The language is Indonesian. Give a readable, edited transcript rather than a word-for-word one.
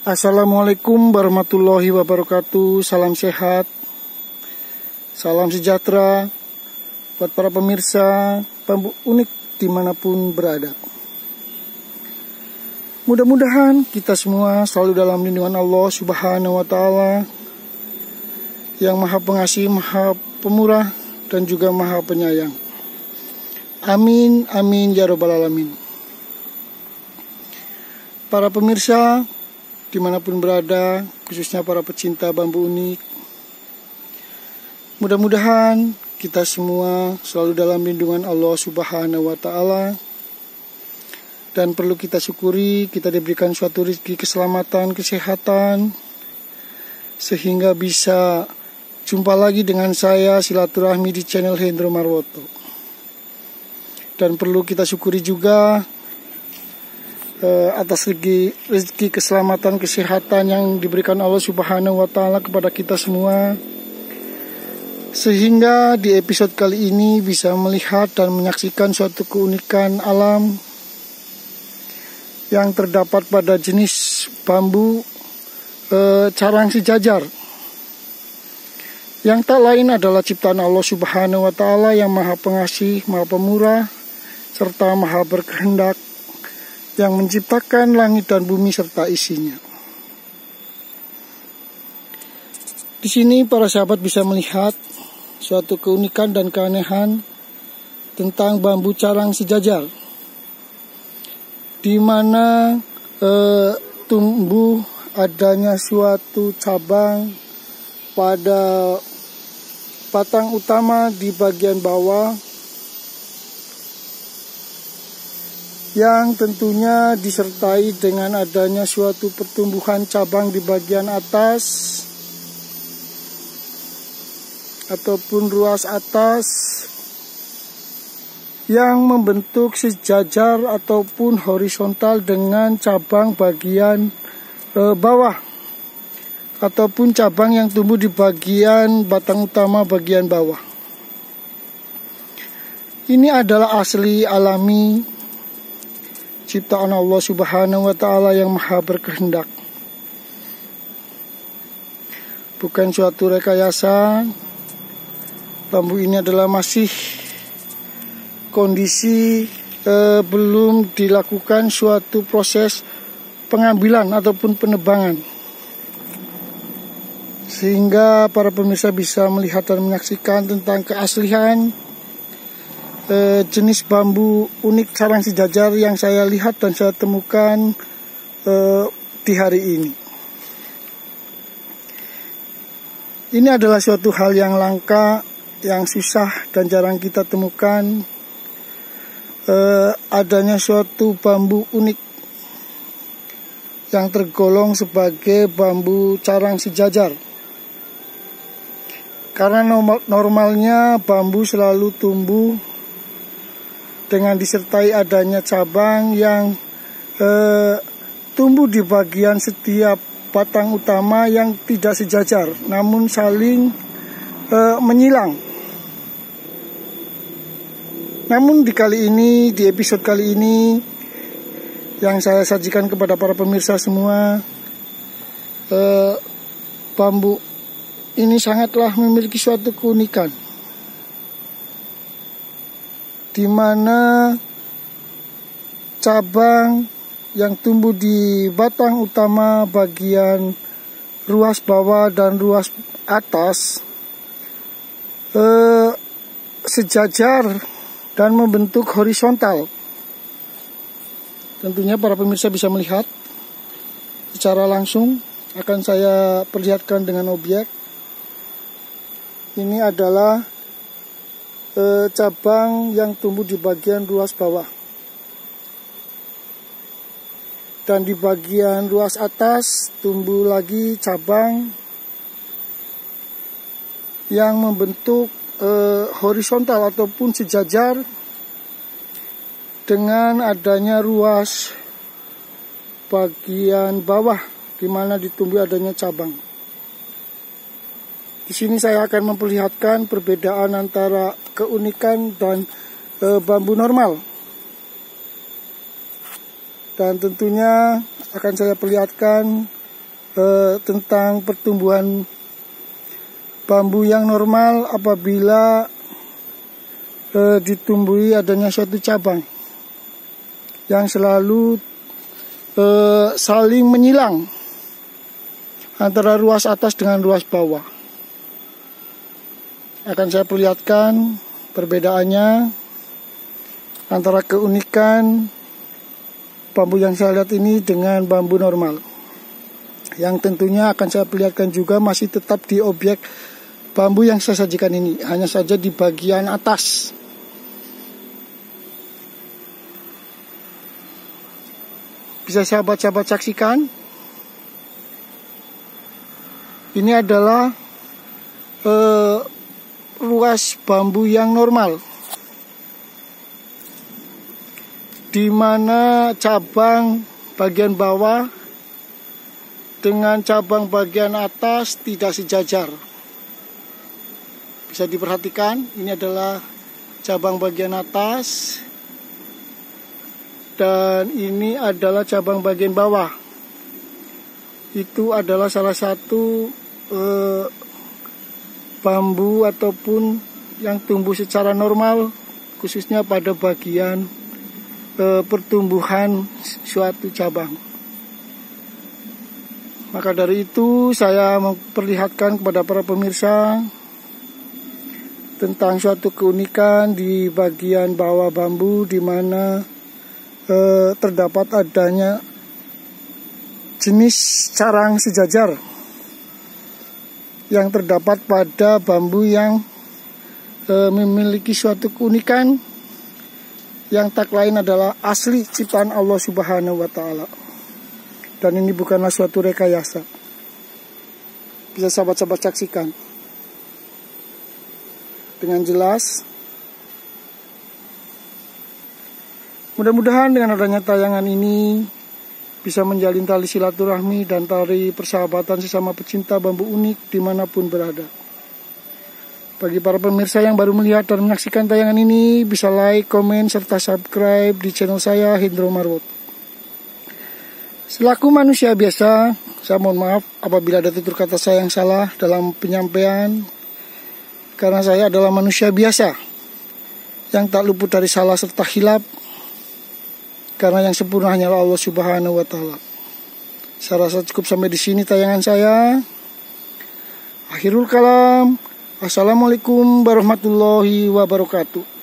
Assalamualaikum warahmatullahi wabarakatuh. Salam sehat, salam sejahtera buat para pemirsa Bambu Unik dimanapun berada. Mudah-mudahan kita semua selalu dalam lindungan Allah Subhanahu wa Ta'ala yang Maha Pengasih, Maha Pemurah, dan juga Maha Penyayang. Amin, amin, ya rabbal alamin. Para pemirsa dimanapun berada, khususnya para pecinta bambu unik, mudah-mudahan kita semua selalu dalam lindungan Allah Subhanahu wa Ta'ala. Dan perlu kita syukuri, kita diberikan suatu rezeki keselamatan, kesehatan, sehingga bisa jumpa lagi dengan saya silaturahmi di channel Hendro Marwoto. Dan perlu kita syukuri juga atas rezeki keselamatan, kesehatan yang diberikan Allah Subhanahu wa Ta'ala kepada kita semua, sehingga di episode kali ini bisa melihat dan menyaksikan suatu keunikan alam yang terdapat pada jenis bambu carang sejajar, yang tak lain adalah ciptaan Allah Subhanahu wa Ta'ala yang Maha Pengasih, Maha Pemurah, serta Maha Berkehendak, yang menciptakan langit dan bumi serta isinya. Di sini para sahabat bisa melihat suatu keunikan dan keanehan tentang bambu carang sejajar, di mana tumbuh adanya suatu cabang pada batang utama di bagian bawah, yang tentunya disertai dengan adanya suatu pertumbuhan cabang di bagian atas ataupun ruas atas yang membentuk sejajar ataupun horizontal dengan cabang bagian bawah ataupun cabang yang tumbuh di bagian batang utama bagian bawah. Ini adalah asli alami ciptaan Allah Subhanahu wa Ta'ala yang Maha Berkehendak. Bukan suatu rekayasa. Bambu ini adalah masih kondisi belum dilakukan suatu proses pengambilan ataupun penebangan, sehingga para pemirsa bisa melihat dan menyaksikan tentang keaslian jenis bambu unik carang sejajar yang saya lihat dan saya temukan di hari ini. Ini adalah suatu hal yang langka, yang susah dan jarang kita temukan, adanya suatu bambu unik yang tergolong sebagai bambu carang sejajar. Karena normalnya bambu selalu tumbuh dengan disertai adanya cabang yang tumbuh di bagian setiap batang utama yang tidak sejajar, namun saling menyilang. Namun di episode kali ini yang saya sajikan kepada para pemirsa semua, bambu ini sangatlah memiliki suatu keunikan, di mana cabang yang tumbuh di batang utama bagian ruas bawah dan ruas atas sejajar dan membentuk horizontal. Tentunya para pemirsa bisa melihat secara langsung. Akan saya perlihatkan dengan objek. Ini adalah cabang yang tumbuh di bagian ruas bawah, dan di bagian ruas atas tumbuh lagi cabang yang membentuk horizontal ataupun sejajar dengan adanya ruas bagian bawah di mana ditumbuh adanya cabang. Di sini saya akan memperlihatkan perbedaan antara keunikan dan bambu normal. Dan tentunya akan saya perlihatkan tentang pertumbuhan bambu yang normal apabila ditumbuhi adanya suatu cabang yang selalu saling menyilang antara ruas atas dengan ruas bawah. Akan saya perlihatkan perbedaannya antara keunikan bambu yang saya lihat ini dengan bambu normal. Yang tentunya akan saya perlihatkan juga masih tetap di objek bambu yang saya sajikan ini, hanya saja di bagian atas. Bisa sahabat-sahabat saksikan, ini adalah ruas bambu yang normal, di mana cabang bagian bawah dengan cabang bagian atas tidak sejajar. Bisa diperhatikan, ini adalah cabang bagian atas dan ini adalah cabang bagian bawah. Itu adalah salah satu bambu ataupun yang tumbuh secara normal, khususnya pada bagian pertumbuhan suatu cabang. Maka dari itu saya memperlihatkan kepada para pemirsa tentang suatu keunikan di bagian bawah bambu, di mana terdapat adanya jenis carang sejajar yang terdapat pada bambu yang memiliki suatu keunikan yang tak lain adalah asli ciptaan Allah Subhanahu wa Ta'ala. Dan ini bukanlah suatu rekayasa. Bisa sahabat-sahabat saksikan dengan jelas. Mudah-mudahan dengan adanya tayangan ini bisa menjalin tali silaturahmi dan tali persahabatan sesama pecinta bambu unik dimanapun berada. Bagi para pemirsa yang baru melihat dan menyaksikan tayangan ini, bisa like, komen, serta subscribe di channel saya, Hendro Marwot. Selaku manusia biasa, saya mohon maaf apabila ada tutur kata saya yang salah dalam penyampaian, karena saya adalah manusia biasa yang tak luput dari salah serta hilap, karena yang sempurna hanyalah Allah Subhanahu wa Ta'ala. Saya rasa cukup sampai di sini tayangan saya. Akhirul kalam. Assalamualaikum warahmatullahi wabarakatuh.